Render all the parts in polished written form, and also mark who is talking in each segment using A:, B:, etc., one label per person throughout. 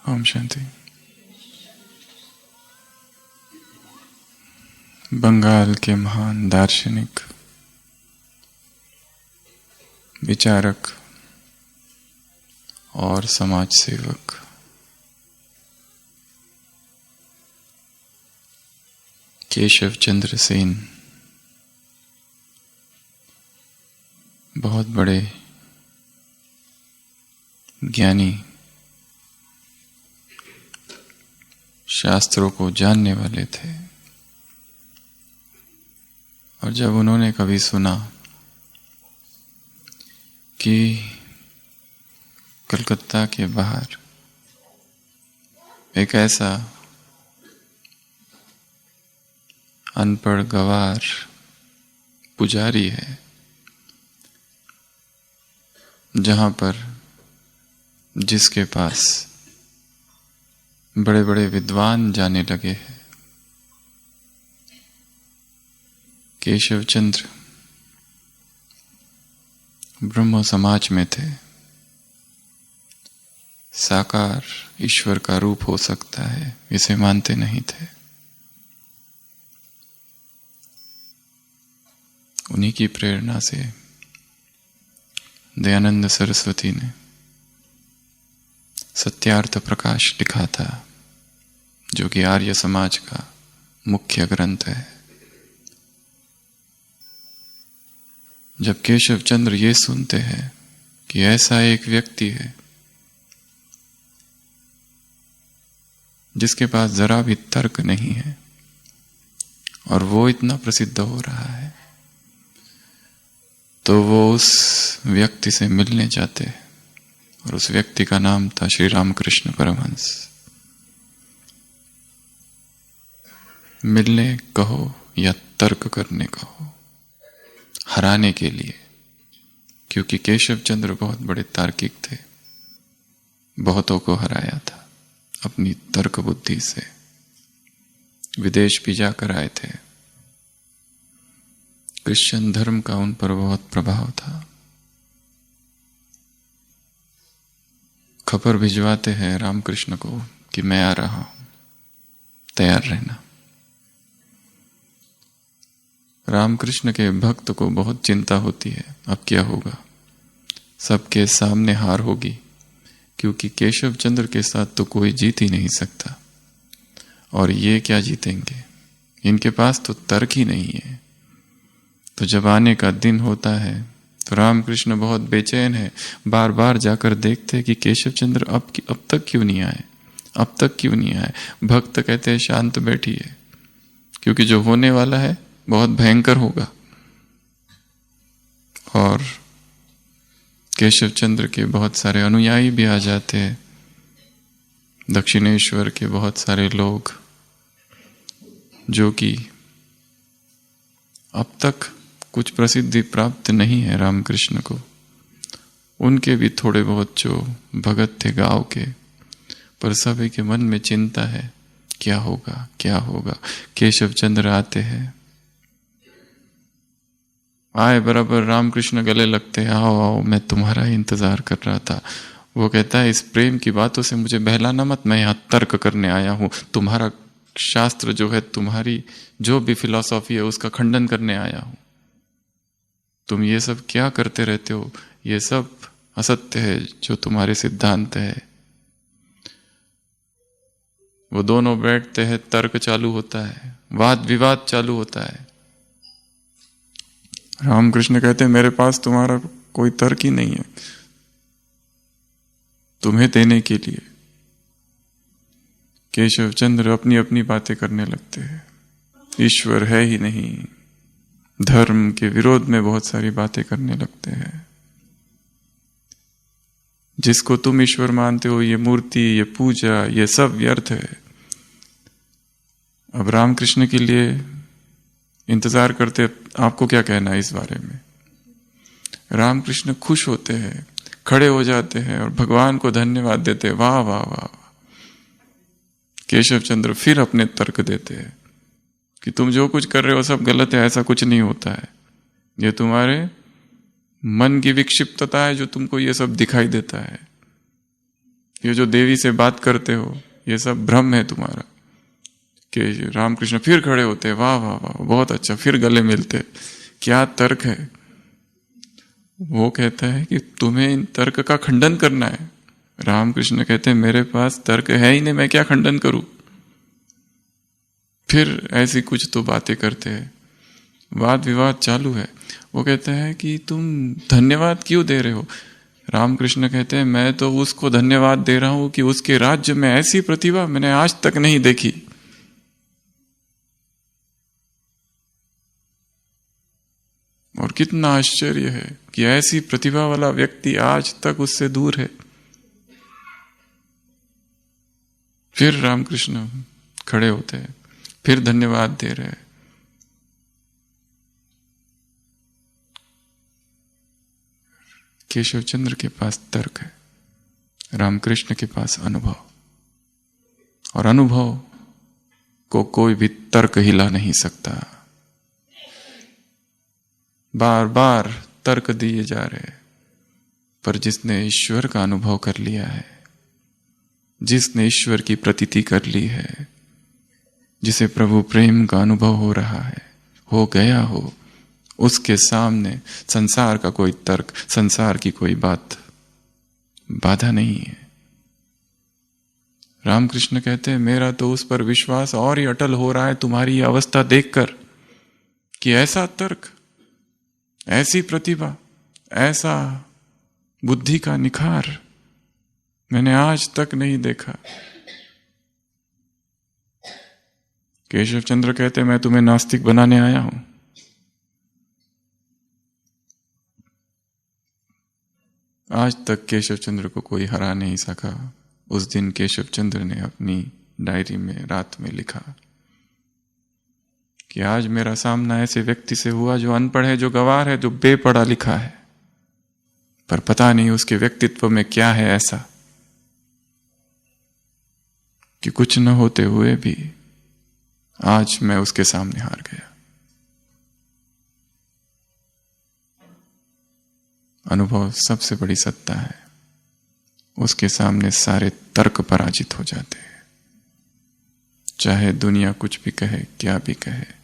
A: ओम शांति। बंगाल के महान दार्शनिक, विचारक और समाज सेवक केशव चंद्र सेन बहुत बड़े ज्ञानी, शास्त्रों को जानने वाले थे। और जब उन्होंने कभी सुना कि कलकत्ता के बाहर एक ऐसा अनपढ़ गवार पुजारी है जहां पर जिसके पास बड़े बड़े विद्वान जाने लगे हैं, केशव चंद्र ब्रह्म समाज में थे। साकार ईश्वर का रूप हो सकता है, इसे मानते नहीं थे। उन्हीं की प्रेरणा से दयानंद सरस्वती ने सत्यार्थ प्रकाश लिखा था, जो कि आर्य समाज का मुख्य ग्रंथ है। जब केशव चंद्र ये सुनते हैं कि ऐसा एक व्यक्ति है जिसके पास जरा भी तर्क नहीं है और वो इतना प्रसिद्ध हो रहा है, तो वो उस व्यक्ति से मिलने जाते हैं। और उस व्यक्ति का नाम था श्री रामकृष्ण परमहंस। मिलने कहो या तर्क करने कहो, हराने के लिए, क्योंकि केशव चंद्र बहुत बड़े तार्किक थे, बहुतों को हराया था अपनी तर्क बुद्धि से। विदेश भी जाकर आए थे। क्रिश्चियन धर्म का उन पर बहुत प्रभाव था। खबर भिजवाते हैं रामकृष्ण को कि मैं आ रहा हूं, तैयार रहना। रामकृष्ण के भक्त को बहुत चिंता होती है, अब क्या होगा, सबके सामने हार होगी, क्योंकि केशव चंद्र के साथ तो कोई जीत ही नहीं सकता। और ये क्या जीतेंगे, इनके पास तो तर्क ही नहीं है। तो जब आने का दिन होता है तो रामकृष्ण बहुत बेचैन है, बार बार जाकर देखते हैं कि केशव चंद्र अब तक क्यों नहीं आए, अब तक क्यों नहीं आए। भक्त कहते हैं शांत बैठिए, क्योंकि जो होने वाला है बहुत भयंकर होगा। और केशव चंद्र के बहुत सारे अनुयायी भी आ जाते हैं, दक्षिणेश्वर के बहुत सारे लोग, जो कि अब तक कुछ प्रसिद्धि प्राप्त नहीं है रामकृष्ण को। उनके भी थोड़े बहुत जो भगत थे गांव के, पर सभी के मन में चिंता है, क्या होगा क्या होगा। केशव चंद्र आते हैं, आए बराबर रामकृष्ण गले लगते हैं, आओ आओ, मैं तुम्हारा इंतजार कर रहा था। वो कहता है, इस प्रेम की बातों से मुझे बहलाना मत, मैं यहाँ तर्क करने आया हूं। तुम्हारा शास्त्र जो है, तुम्हारी जो भी फिलॉसफी है, उसका खंडन करने आया हूं। तुम ये सब क्या करते रहते हो, ये सब असत्य है जो तुम्हारे सिद्धांत है। वो दोनों बैठते हैं, तर्क चालू होता है, वाद विवाद चालू होता है। रामकृष्ण कहते हैं, मेरे पास तुम्हारा कोई तर्क ही नहीं है तुम्हें देने के लिए। केशव चंद्र अपनी अपनी बातें करने लगते हैं, ईश्वर है ही नहीं, धर्म के विरोध में बहुत सारी बातें करने लगते हैं। जिसको तुम ईश्वर मानते हो, ये मूर्ति, ये पूजा, ये सब व्यर्थ है। अब रामकृष्ण के लिए इंतजार करते, आपको क्या कहना है इस बारे में। रामकृष्ण खुश होते हैं, खड़े हो जाते हैं और भगवान को धन्यवाद देते हैं, वाह वाह वाह। केशव चंद्र फिर अपने तर्क देते हैं कि तुम जो कुछ कर रहे हो सब गलत है, ऐसा कुछ नहीं होता है, ये तुम्हारे मन की विक्षिप्तता है जो तुमको ये सब दिखाई देता है। ये जो देवी से बात करते हो ये सब भ्रम है तुम्हारा। कि रामकृष्ण फिर खड़े होते, वाह वाह वाह बहुत अच्छा, फिर गले मिलते, क्या तर्क है। वो कहता है कि तुम्हें इन तर्क का खंडन करना है। रामकृष्ण कहते हैं मेरे पास तर्क है ही नहीं, मैं क्या खंडन करूं। फिर ऐसी कुछ तो बातें करते हैं, वाद विवाद चालू है। वो कहता है कि तुम धन्यवाद क्यों दे रहे हो। रामकृष्ण कहते हैं मैं तो उसको धन्यवाद दे रहा हूं कि उसके राज्य में ऐसी प्रतिभा मैंने आज तक नहीं देखी। और कितना आश्चर्य है कि ऐसी प्रतिभा वाला व्यक्ति आज तक उससे दूर है। फिर रामकृष्ण खड़े होते हैं, फिर धन्यवाद दे रहे हैं। केशव चंद्र के पास तर्क है, रामकृष्ण के पास अनुभव, और अनुभव को कोई भी तर्क हिला नहीं सकता। बार बार तर्क दिए जा रहे हैं, पर जिसने ईश्वर का अनुभव कर लिया है, जिसने ईश्वर की प्रतीति कर ली है, जिसे प्रभु प्रेम का अनुभव हो रहा है, हो गया हो, उसके सामने संसार का कोई तर्क, संसार की कोई बात बाधा नहीं है। रामकृष्ण कहते हैं मेरा तो उस पर विश्वास और ही अटल हो रहा है तुम्हारी अवस्था देखकर, कि ऐसा तर्क, ऐसी प्रतिभा, ऐसा बुद्धि का निखार मैंने आज तक नहीं देखा। केशव चंद्र कहते मैं तुम्हें नास्तिक बनाने आया हूं। आज तक केशव चंद्र को कोई हरा नहीं सका। उस दिन केशव चंद्र ने अपनी डायरी में रात में लिखा कि आज मेरा सामना ऐसे व्यक्ति से हुआ जो अनपढ़ है, जो गंवार है, जो बेपढ़ा लिखा है, पर पता नहीं उसके व्यक्तित्व में क्या है ऐसा कि कुछ न होते हुए भी आज मैं उसके सामने हार गया। अनुभव सबसे बड़ी सत्ता है, उसके सामने सारे तर्क पराजित हो जाते हैं। चाहे दुनिया कुछ भी कहे, क्या भी कहे,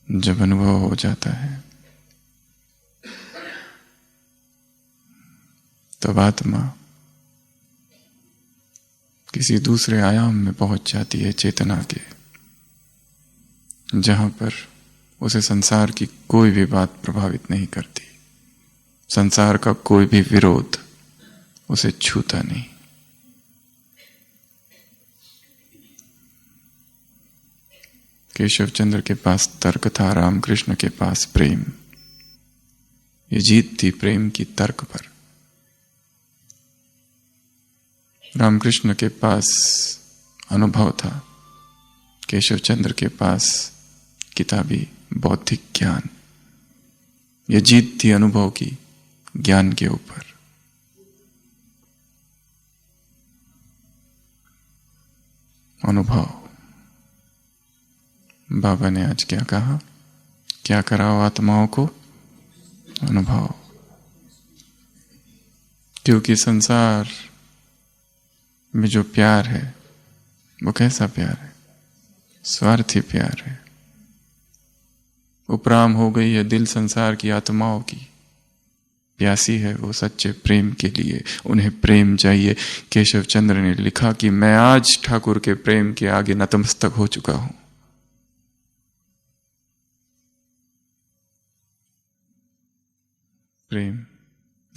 A: जब अनुभव हो जाता है तब आत्मा किसी दूसरे आयाम में पहुंच जाती है, चेतना के, जहां पर उसे संसार की कोई भी बात प्रभावित नहीं करती, संसार का कोई भी विरोध उसे छूता नहीं। केशव चंद्र के पास तर्क था, रामकृष्ण के पास प्रेम। ये जीत थी प्रेम की तर्क पर। रामकृष्ण के पास अनुभव था, केशव चंद्र के पास किताबी बौद्धिक ज्ञान। यह जीत थी अनुभव की ज्ञान के ऊपर। अनुभव। बाबा ने आज क्या कहा, क्या कराओ आत्माओं को अनुभव। क्योंकि संसार में जो प्यार है वो कैसा प्यार है, स्वार्थी प्यार है। उपराम हो गई है दिल संसार की आत्माओं की, प्यासी है वो सच्चे प्रेम के लिए, उन्हें प्रेम चाहिए। केशव चंद्र ने लिखा कि मैं आज ठाकुर के प्रेम के आगे नतमस्तक हो चुका हूं। प्रेम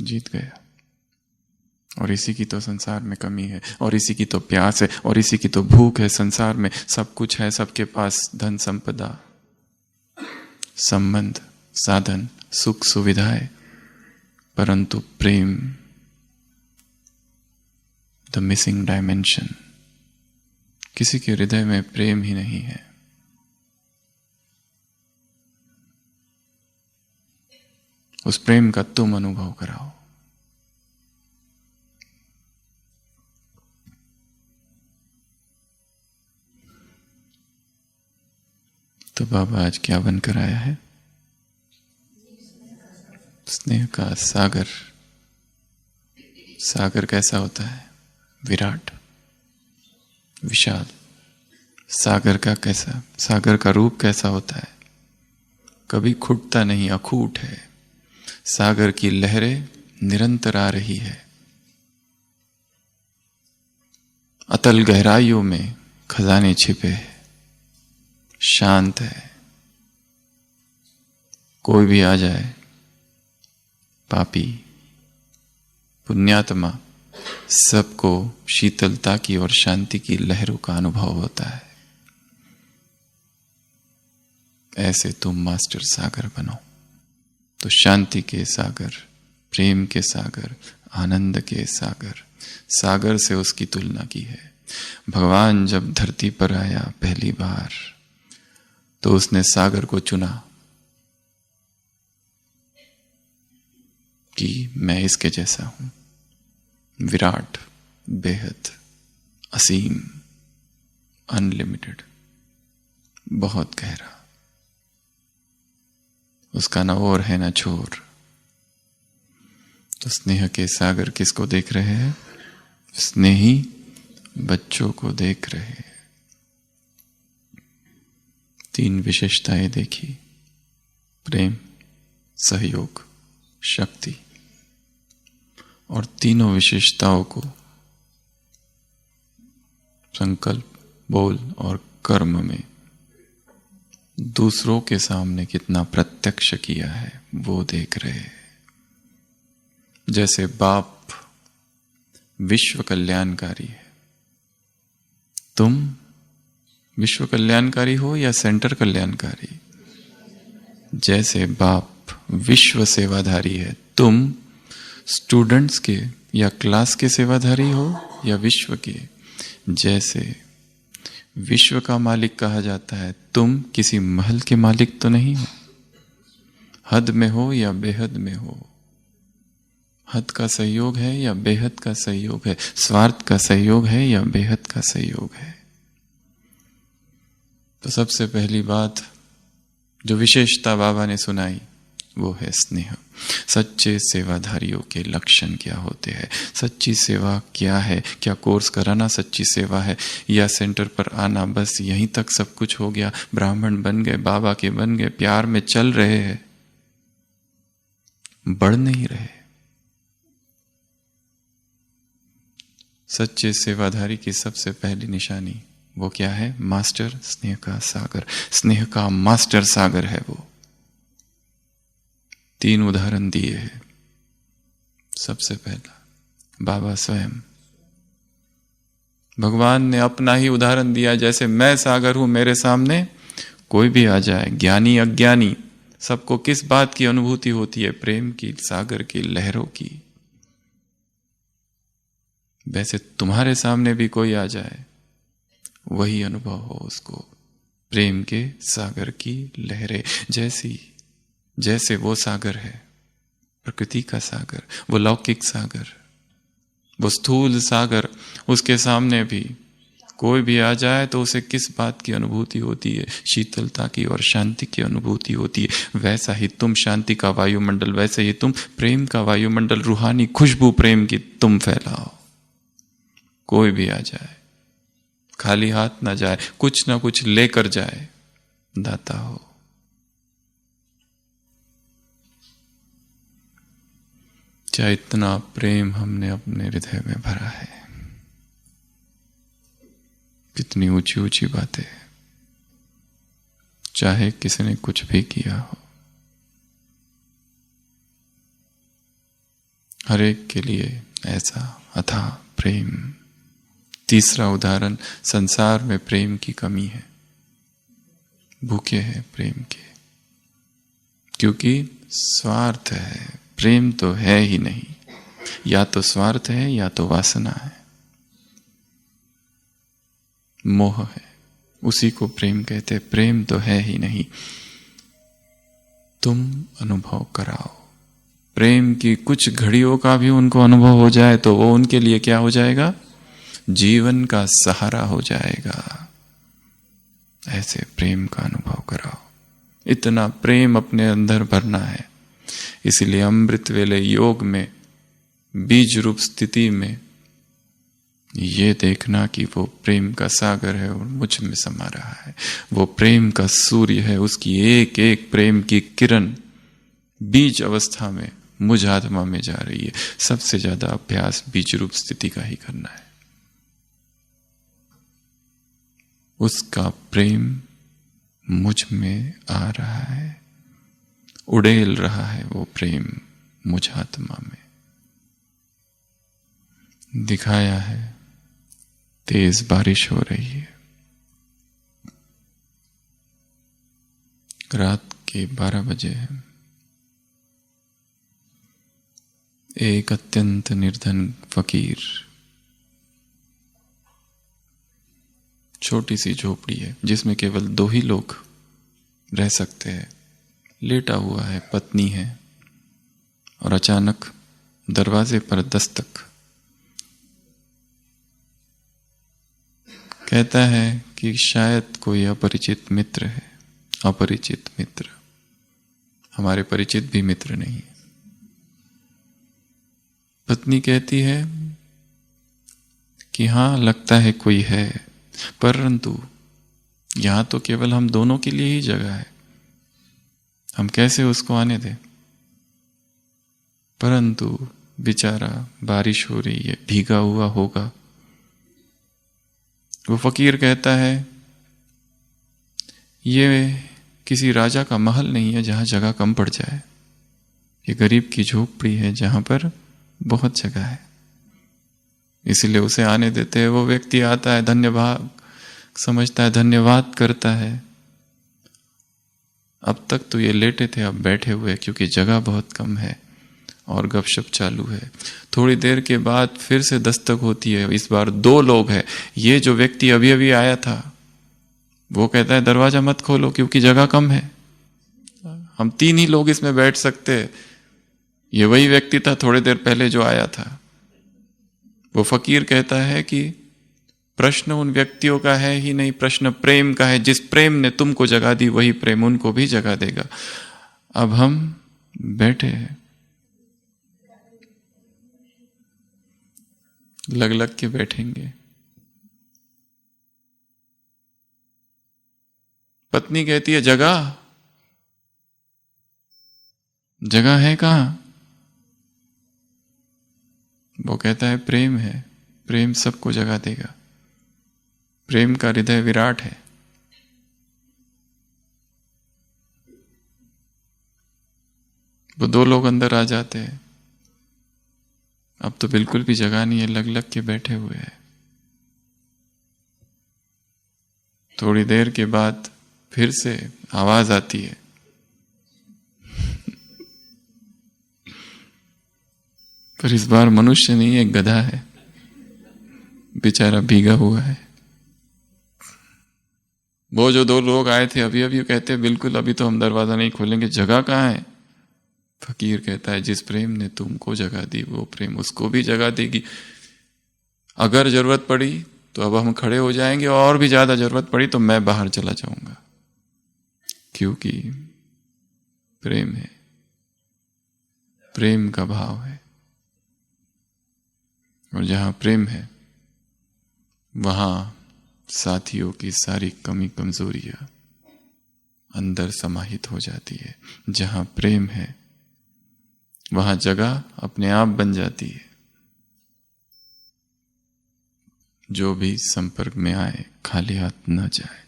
A: जीत गया। और इसी की तो संसार में कमी है, और इसी की तो प्यास है, और इसी की तो भूख है। संसार में सब कुछ है, सबके पास धन संपदा, संबंध, साधन, सुख सुविधाएं, परंतु प्रेम, द मिसिंग डायमेंशन। किसी के हृदय में प्रेम ही नहीं है। उस प्रेम का तुम अनुभव कराओ। तो बाबा आज क्या बनकर आया है? स्नेह का सागर, सागर कैसा होता है? विराट, विशाल। सागर का रूप कैसा होता है? कभी खुटता नहीं, अखूट है। सागर की लहरें निरंतर आ रही है। अतल गहराइयों में खजाने छिपे हैं, शांत है। कोई भी आ जाए, पापी पुण्यात्मा, सबको शीतलता की और शांति की लहरों का अनुभव होता है। ऐसे तुम मास्टर सागर बनो तो शांति के सागर, प्रेम के सागर, आनंद के सागर, सागर से उसकी तुलना की है। भगवान जब धरती पर आया पहली बार तो उसने सागर को चुना कि मैं इसके जैसा हूं, विराट, बेहद, असीम, अनलिमिटेड, बहुत गहरा। उसका न ओर है न छोर। तो स्नेह के सागर किसको देख रहे हैं? स्नेही बच्चों को देख रहे हैं। 3 विशेषताएं देखी, प्रेम, सहयोग, शक्ति। और तीनों विशेषताओं को संकल्प, बोल और कर्म में दूसरों के सामने कितना प्रत्यक्ष किया है वो देख रहे हैं। जैसे बाप विश्व कल्याणकारी है, तुम विश्व कल्याणकारी हो या सेंटर कल्याणकारी? जैसे बाप विश्व सेवाधारी है, तुम स्टूडेंट्स के या क्लास के सेवाधारी हो या विश्व के? जैसे विश्व का मालिक कहा जाता है, तुम किसी महल के मालिक तो नहीं हो। हद में हो या बेहद में हो, हद का सहयोग है या बेहद का सहयोग है, स्वार्थ का सहयोग है या बेहद का सहयोग है। तो सबसे पहली बात जो विशेषता बाबा ने सुनाई वो है स्नेह। सच्चे सेवाधारियों के लक्षण क्या होते हैं? सच्ची सेवा क्या है? क्या कोर्स कराना सच्ची सेवा है, या सेंटर पर आना बस यहीं तक सब कुछ हो गया, ब्राह्मण बन गए, बाबा के बन गए, प्यार में चल रहे हैं, बढ़ नहीं रहे? सच्चे सेवाधारी की सबसे पहली निशानी वो क्या है? मास्टर, स्नेह का सागर, स्नेह का मास्टर सागर है वो। 3 उदाहरण दिए हैं। सबसे पहला बाबा स्वयं, भगवान ने अपना ही उदाहरण दिया, जैसे मैं सागर हूं, मेरे सामने कोई भी आ जाए, ज्ञानी अज्ञानी, सबको किस बात की अनुभूति होती है? प्रेम की, सागर की लहरों की। वैसे तुम्हारे सामने भी कोई आ जाए, वही अनुभव हो उसको, प्रेम के सागर की लहरें। जैसे वो सागर है, प्रकृति का सागर, वो लौकिक सागर, वो स्थूल सागर, उसके सामने भी कोई भी आ जाए तो उसे किस बात की अनुभूति होती है? शीतलता की और शांति की अनुभूति होती है। वैसा ही तुम शांति का वायुमंडल, वैसे ही तुम प्रेम का वायुमंडल, रूहानी खुशबू प्रेम की तुम फैलाओ। कोई भी आ जाए, खाली हाथ ना जाए, कुछ ना कुछ लेकर जाए, दाता हो। क्या इतना प्रेम हमने अपने हृदय में भरा है? कितनी ऊंची ऊंची बातें, चाहे किसी ने कुछ भी किया हो, हर एक के लिए ऐसा अथाह प्रेम। तीसरा उदाहरण, संसार में प्रेम की कमी है, भूखे हैं प्रेम के, क्योंकि स्वार्थ है, प्रेम तो है ही नहीं। या तो स्वार्थ है या तो वासना है, मोह है, उसी को प्रेम कहते। प्रेम तो है ही नहीं। तुम अनुभव कराओ प्रेम की, कुछ घड़ियों का भी उनको अनुभव हो जाए तो वो उनके लिए क्या हो जाएगा? जीवन का सहारा हो जाएगा। ऐसे प्रेम का अनुभव कराओ। इतना प्रेम अपने अंदर भरना है। इसलिए अमृत वेले योग में बीज रूप स्थिति में ये देखना कि वो प्रेम का सागर है और मुझ में समा रहा है, वो प्रेम का सूर्य है, उसकी एक एक प्रेम की किरण बीज अवस्था में मुझ आत्मा में जा रही है। सबसे ज्यादा अभ्यास बीज रूप स्थिति का ही करना है। उसका प्रेम मुझ में आ रहा है, उड़ेल रहा है वो प्रेम मुझ आत्मा में। दिखाया है तेज बारिश हो रही है, रात के 12 बजे है। एक अत्यंत निर्धन फकीर, छोटी सी झोपड़ी है जिसमें केवल 2 ही लोग रह सकते हैं। लेटा हुआ है, पत्नी है, और अचानक दरवाजे पर दस्तक। कहता है कि शायद कोई अपरिचित मित्र है। अपरिचित मित्र, हमारे परिचित भी मित्र नहीं है। पत्नी कहती है कि हां, लगता है कोई है, परंतु यहां तो केवल हम दोनों के लिए ही जगह है, हम कैसे उसको आने दें। परंतु बेचारा, बारिश हो रही है, भीगा हुआ होगा। वो फकीर कहता है ये किसी राजा का महल नहीं है जहां जगह कम पड़ जाए, ये गरीब की झोपड़ी है जहां पर बहुत जगह है, इसलिए उसे आने देते हैं। वो व्यक्ति आता है, धन्यवाद समझता है, धन्यवाद करता है। अब तक तो ये लेटे थे, अब बैठे हुए क्योंकि जगह बहुत कम है, और गपशप चालू है। थोड़ी देर के बाद फिर से दस्तक होती है। इस बार 2 लोग हैं। ये जो व्यक्ति अभी अभी आया था वो कहता है दरवाजा मत खोलो क्योंकि जगह कम है, हम 3 ही लोग इसमें बैठ सकते। ये वही व्यक्ति था थोड़ी देर पहले जो आया था। वो फकीर कहता है कि प्रश्न उन व्यक्तियों का है ही नहीं, प्रश्न प्रेम का है। जिस प्रेम ने तुमको जगह दी वही प्रेम उनको भी जगह देगा। अब हम बैठे हैं, लग लग के बैठेंगे। पत्नी कहती है जगह, जगह है कहां? वो कहता है प्रेम है, प्रेम सबको जगह देगा। प्रेम का हृदय विराट है। वो 2 लोग अंदर आ जाते हैं। अब तो बिल्कुल भी जगह नहीं है, लग लग के बैठे हुए हैं। थोड़ी देर के बाद फिर से आवाज आती है। पर इस बार मनुष्य नहीं है, गधा है, बेचारा भीगा हुआ है। वो जो 2 लोग आए थे अभी अभी कहते हैं बिल्कुल अभी तो हम दरवाजा नहीं खोलेंगे, जगह कहां है? फकीर कहता है जिस प्रेम ने तुमको जगह दी वो प्रेम उसको भी जगह देगी। अगर जरूरत पड़ी तो अब हम खड़े हो जाएंगे, और भी ज्यादा जरूरत पड़ी तो मैं बाहर चला जाऊंगा, क्योंकि प्रेम है, प्रेम का भाव है। और जहां प्रेम है वहां साथियों की सारी कमी कमजोरियां अंदर समाहित हो जाती है। जहां प्रेम है वहां जगह अपने आप बन जाती है। जो भी संपर्क में आए खाली हाथ न जाए।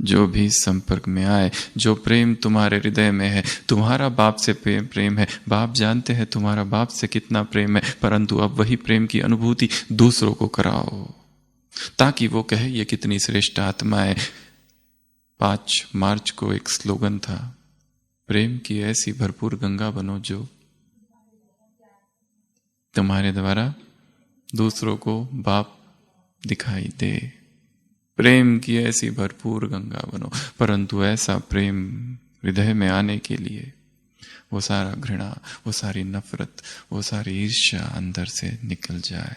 A: जो भी संपर्क में आए, जो प्रेम तुम्हारे हृदय में है, तुम्हारा बाप से प्रेम है, बाप जानते हैं तुम्हारा बाप से कितना प्रेम है, परंतु अब वही प्रेम की अनुभूति दूसरों को कराओ, ताकि वो कहे ये कितनी श्रेष्ठ आत्मा है। 5 मार्च को एक स्लोगन था, प्रेम की ऐसी भरपूर गंगा बनो जो तुम्हारे द्वारा दूसरों को बाप दिखाई दे। प्रेम की ऐसी भरपूर गंगा बनो। परंतु ऐसा प्रेम हृदय में आने के लिए वो सारा घृणा, वो सारी नफरत, वो सारी ईर्ष्या अंदर से निकल जाए।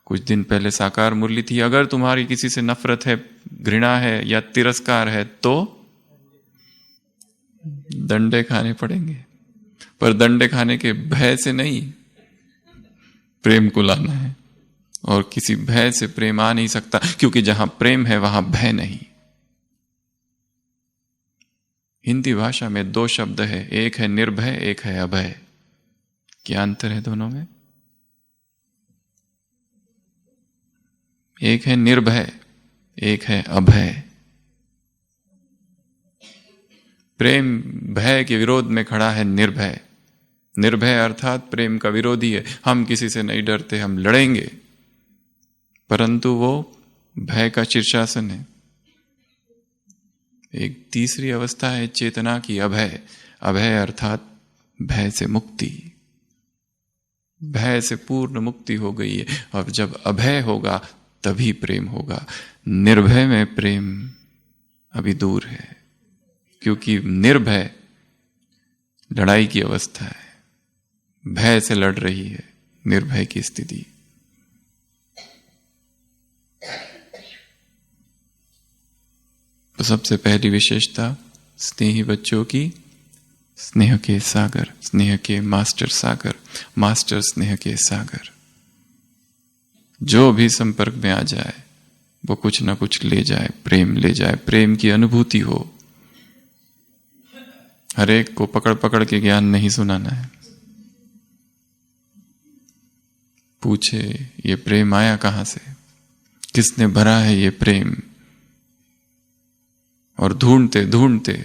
A: कुछ दिन पहले साकार मुरली थी, अगर तुम्हारी किसी से नफरत है, घृणा है या तिरस्कार है तो डंडे खाने पड़ेंगे, पर डंडे खाने के भय से नहीं, प्रेम को लाना है, और किसी भय से प्रेम आ नहीं सकता, क्योंकि जहां प्रेम है वहां भय नहीं। हिंदी भाषा में दो शब्द है, एक है निर्भय, एक है अभय। क्या अंतर है दोनों में? एक है निर्भय, एक है अभय। प्रेम भय के विरोध में खड़ा है निर्भय। निर्भय अर्थात प्रेम का विरोधी है, हम किसी से नहीं डरते, हम लड़ेंगे, परंतु वो भय का शीर्षासन है। एक तीसरी अवस्था है चेतना की, अभय। अभय अर्थात भय से मुक्ति। भय से पूर्ण मुक्ति हो गई है, और जब अभय होगा तभी प्रेम होगा। निर्भय में प्रेम अभी दूर है, क्योंकि निर्भय लड़ाई की अवस्था है, भय से लड़ रही है निर्भय की स्थिति। तो सबसे पहली विशेषता स्नेही बच्चों की, स्नेह के सागर, स्नेह के मास्टर सागर, मास्टर स्नेह के सागर। जो भी संपर्क में आ जाए वो कुछ ना कुछ ले जाए, प्रेम ले जाए, प्रेम की अनुभूति हो। हर एक को पकड़ पकड़ के ज्ञान नहीं सुनाना है। पूछे ये प्रेम आया कहां से, किसने भरा है ये प्रेम, और ढूंढते ढूंढते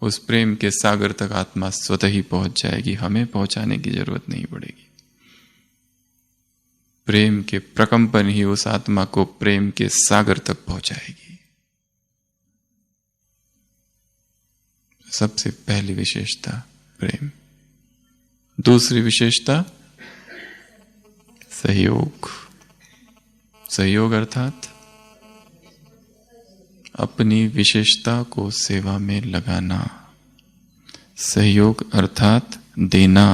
A: उस प्रेम के सागर तक आत्मा स्वतः ही पहुंच जाएगी, हमें पहुंचाने की जरूरत नहीं पड़ेगी। प्रेम के प्रकंपन ही उस आत्मा को प्रेम के सागर तक पहुंचाएगी। सबसे पहली विशेषता प्रेम। दूसरी विशेषता सहयोग। सहयोग अर्थात अपनी विशेषता को सेवा में लगाना। सहयोग अर्थात देना,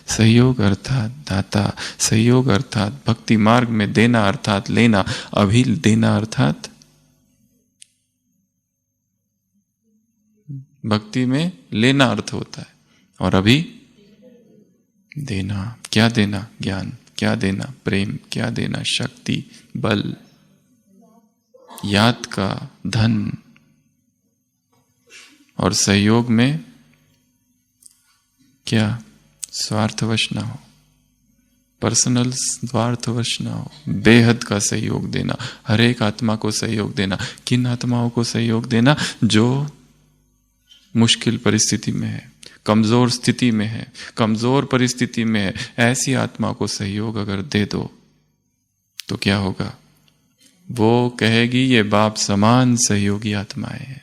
A: सहयोग अर्थात दाता, सहयोग अर्थात भक्ति मार्ग में देना अर्थात लेना। अभी देना अर्थात भक्ति में लेना अर्थ होता है, और अभी देना। क्या देना? ज्ञान। क्या देना? प्रेम। क्या देना? शक्ति, बल, याद का धन। और सहयोग में क्या? स्वार्थवश ना हो, पर्सनल स्वार्थवश ना हो, बेहद का सहयोग देना, हर एक आत्मा को सहयोग देना। किन आत्माओं को सहयोग देना? जो मुश्किल परिस्थिति में है, कमजोर स्थिति में है, कमजोर परिस्थिति में है, ऐसी आत्मा को सहयोग अगर दे दो तो क्या होगा? वो कहेगी ये बाप समान सहयोगी आत्माएं हैं।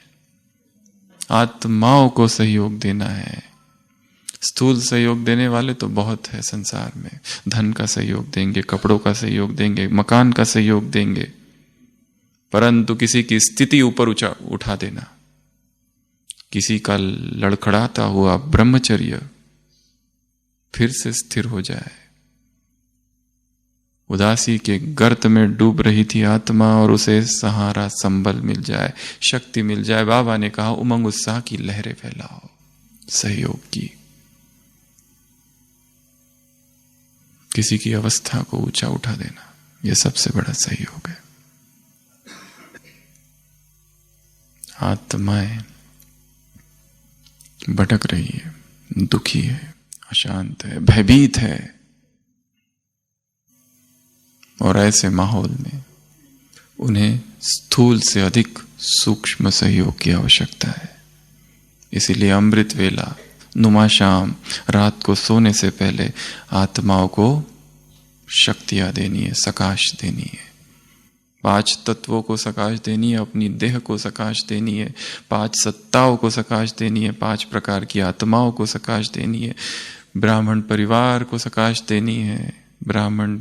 A: आत्माओं को सहयोग देना है। स्थूल सहयोग देने वाले तो बहुत है संसार में, धन का सहयोग देंगे, कपड़ों का सहयोग देंगे, मकान का सहयोग देंगे, परंतु किसी की स्थिति ऊपर उठा देना, किसी का लड़खड़ाता हुआ ब्रह्मचर्य फिर से स्थिर हो जाए। उदासी के गर्त में डूब रही थी आत्मा और उसे सहारा, संबल मिल जाए, शक्ति मिल जाए। बाबा ने कहा उमंग उत्साह की लहरें फैलाओ। सहयोग की, किसी की अवस्था को ऊंचा उठा देना, यह सबसे बड़ा सहयोग है। आत्माएं भटक रही है, दुखी है, अशांत है, भयभीत है, और ऐसे माहौल में उन्हें स्थूल से अधिक सूक्ष्म सहयोग की आवश्यकता है। इसीलिए अमृत वेला, नुमा शाम, रात को सोने से पहले आत्माओं को शक्तियां देनी है, सकाश देनी है। 5 तत्वों को सकाश देनी है, अपनी देह को सकाश देनी है, 5 सत्ताओं को सकाश देनी है, 5 प्रकार की आत्माओं को सकाश देनी है, ब्राह्मण परिवार को सकाश देनी है, ब्राह्मण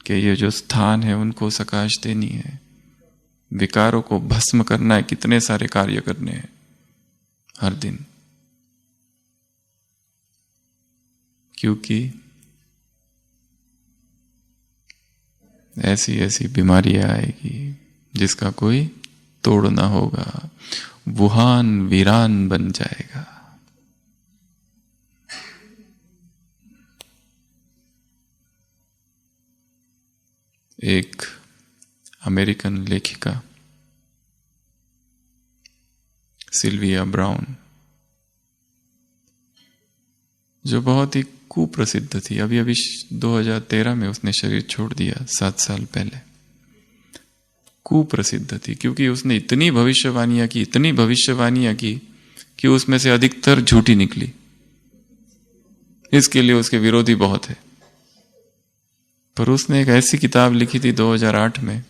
A: के ये जो स्थान है उनको सकाश देनी है, विकारों को भस्म करना है, कितने सारे कार्य करने हैं हर दिन। क्योंकि ऐसी ऐसी बीमारियां आएगी जिसका कोई तोड़ ना होगा, वुहान वीरान बन जाएगा। एक अमेरिकन लेखिका सिल्विया ब्राउन, जो बहुत ही कुप्रसिद्ध थी, अभी अभी 2013 में उसने शरीर छोड़ दिया, 7 साल पहले। कुप्रसिद्ध थी क्योंकि उसने इतनी भविष्यवाणियां की कि उसमें से अधिकतर झूठी निकली। इसके लिए उसके विरोधी बहुत है। पर उसने एक ऐसी किताब लिखी थी 2008 में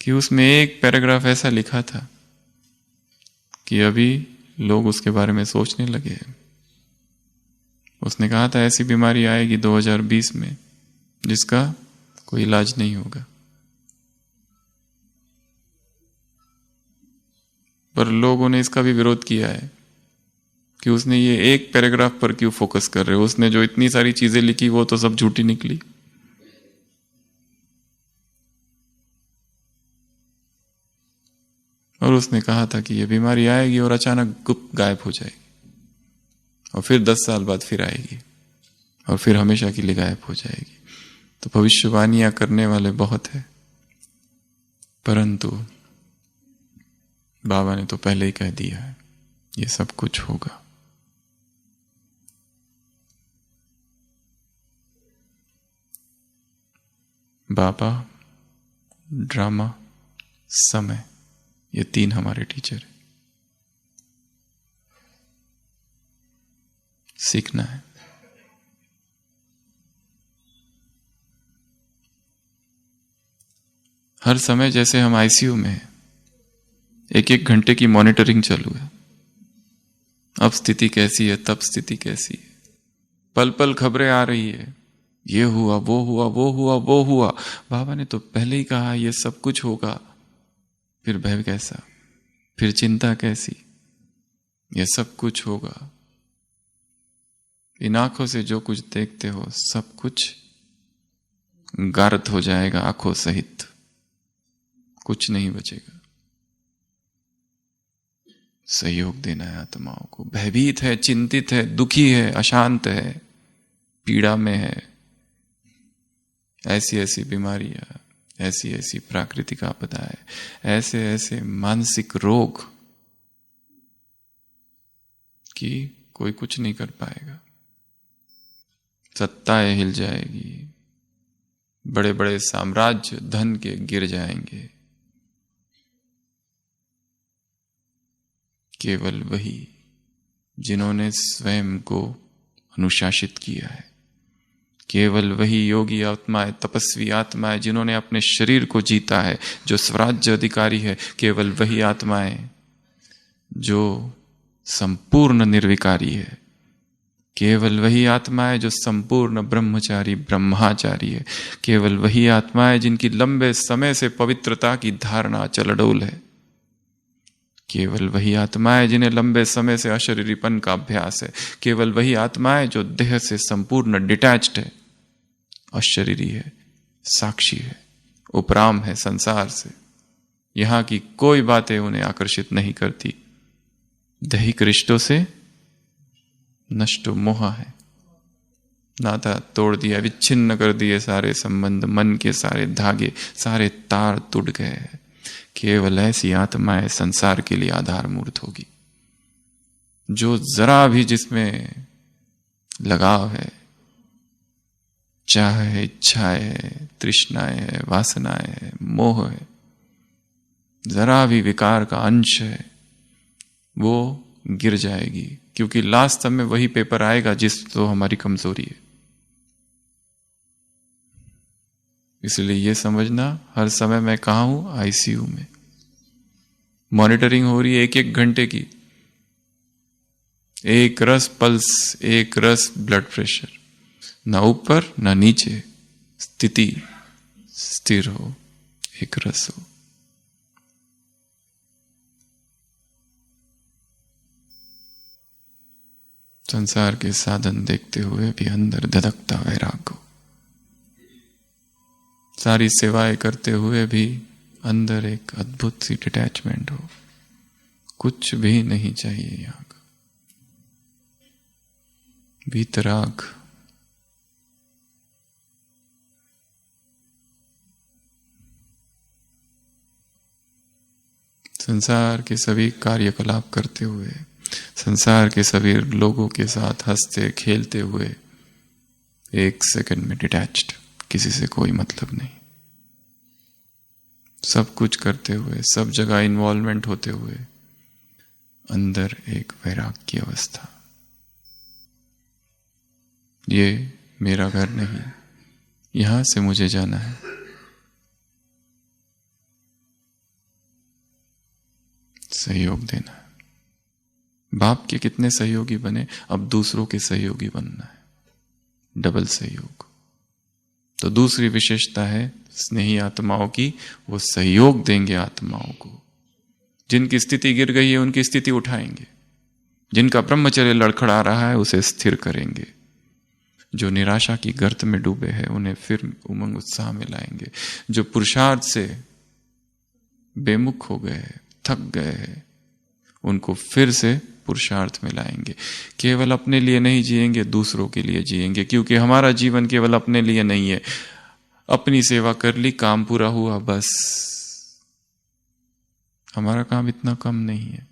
A: कि उसमें एक पैराग्राफ ऐसा लिखा था कि अभी लोग उसके बारे में सोचने लगे हैं। उसने कहा था ऐसी बीमारी आएगी 2020 में जिसका कोई इलाज नहीं होगा। पर लोगों ने इसका भी विरोध किया है कि उसने ये एक पैराग्राफ पर क्यों फोकस कर रहे हो, उसने जो इतनी सारी चीजें लिखी वो तो सब झूठी निकली। और उसने कहा था कि ये बीमारी आएगी और अचानक गुप्त गायब हो जाएगी और फिर 10 साल बाद फिर आएगी और फिर हमेशा के लिए गायब हो जाएगी। तो भविष्यवाणियां करने वाले बहुत है, परंतु बाबा ने तो पहले ही कह दिया है ये सब कुछ होगा। बाबा, ड्रामा, समय, ये 3 हमारे टीचर हैं। सीखना है। हर समय जैसे हम आईसीयू में हैं, 1-1 घंटे की मॉनिटरिंग चालू है। अब स्थिति कैसी है, तब स्थिति कैसी है, पल पल खबरें आ रही है, ये हुआ, वो हुआ, वो हुआ, वो हुआ। बाबा ने तो पहले ही कहा ये सब कुछ होगा। फिर भय कैसा, फिर चिंता कैसी, ये सब कुछ होगा। इन आंखों से जो कुछ देखते हो सब कुछ गारत हो जाएगा, आंखों सहित कुछ नहीं बचेगा। सहयोग देना है आत्माओं को। भयभीत है, चिंतित है, दुखी है, अशांत है, पीड़ा में है, ऐसी ऐसी बीमारियां, ऐसी ऐसी प्राकृतिक आपदाएं, ऐसे ऐसे मानसिक रोग कि कोई कुछ नहीं कर पाएगा। सत्ताएं हिल जाएगी, बड़े बड़े साम्राज्य धन के गिर जाएंगे। केवल वही जिन्होंने स्वयं को अनुशासित किया है, केवल वही योगी आत्माएं, तपस्वी आत्माएं जिन्होंने अपने शरीर को जीता है, जो स्वराज्य अधिकारी है, केवल वही आत्माएं जो संपूर्ण निर्विकारी है, केवल वही आत्माएं जो संपूर्ण ब्रह्मचारी ब्रह्माचारी है, केवल वही आत्माएं जिनकी लंबे समय से पवित्रता की धारणा चलडोल है, केवल वही आत्माएं जिन्हें लंबे समय से अशरीरीपन का अभ्यास है, केवल वही आत्माएं जो देह से संपूर्ण डिटैच्ड है, अशरीरी है, साक्षी है, उपराम है संसार से। यहां की कोई बातें उन्हें आकर्षित नहीं करती। दैहिक रिश्तों से नष्टो मोह है, नाता तोड़ दिया, विच्छिन्न कर दिए सारे संबंध, मन के सारे धागे, सारे तार टूट गए हैं। केवल ऐसी आत्माएं संसार के लिए आधार मूर्त होगी, जो जरा भी जिसमें लगाव है, चाह है, इच्छाएं है, तृष्णाएं है, वासनाएं है, मोह है, जरा भी विकार का अंश है, वो गिर जाएगी। क्योंकि लास्ट में वही पेपर आएगा जिस तो हमारी कमजोरी है। इसलिए ये समझना, हर समय मैं कहाँ हूं? आईसीयू में। मॉनिटरिंग हो रही है 1-1 घंटे की, एक रस पल्स, एक रस ब्लड प्रेशर, ना ऊपर ना नीचे, स्थिति स्थिर हो, एक रस हो। संसार के साधन देखते हुए भी अंदर धधकता वैराग हो, सारी सेवाएं करते हुए भी अंदर एक अद्भुत सी डिटैचमेंट हो। कुछ भी नहीं चाहिए यहां का, वीतराग। संसार के सभी कार्यकलाप करते हुए, संसार के सभी लोगों के साथ हंसते खेलते हुए, एक सेकंड में डिटैच्ड, किसी से कोई मतलब नहीं, सब कुछ करते हुए, सब जगह इन्वॉल्वमेंट होते हुए, अंदर एक वैराग्य की अवस्था। ये मेरा घर नहीं, यहां से मुझे जाना है। सहयोग देना है। बाप के कितने सहयोगी बने, अब दूसरों के सहयोगी बनना है, डबल सहयोग। तो दूसरी विशेषता है स्नेही आत्माओं की, वो सहयोग देंगे आत्माओं को। जिनकी स्थिति गिर गई है उनकी स्थिति उठाएंगे, जिनका ब्रह्मचर्य लड़खड़ा रहा है उसे स्थिर करेंगे, जो निराशा की गर्त में डूबे हैं उन्हें फिर उमंग उत्साह में लाएंगे, जो पुरुषार्थ से बेमुख हो गए, थक गए, उनको फिर से पुरुषार्थ में लाएंगे। केवल अपने लिए नहीं जिएंगे, दूसरों के लिए जिएंगे, क्योंकि हमारा जीवन केवल अपने लिए नहीं है। अपनी सेवा कर ली, काम पूरा हुआ, बस। हमारा काम इतना कम नहीं है।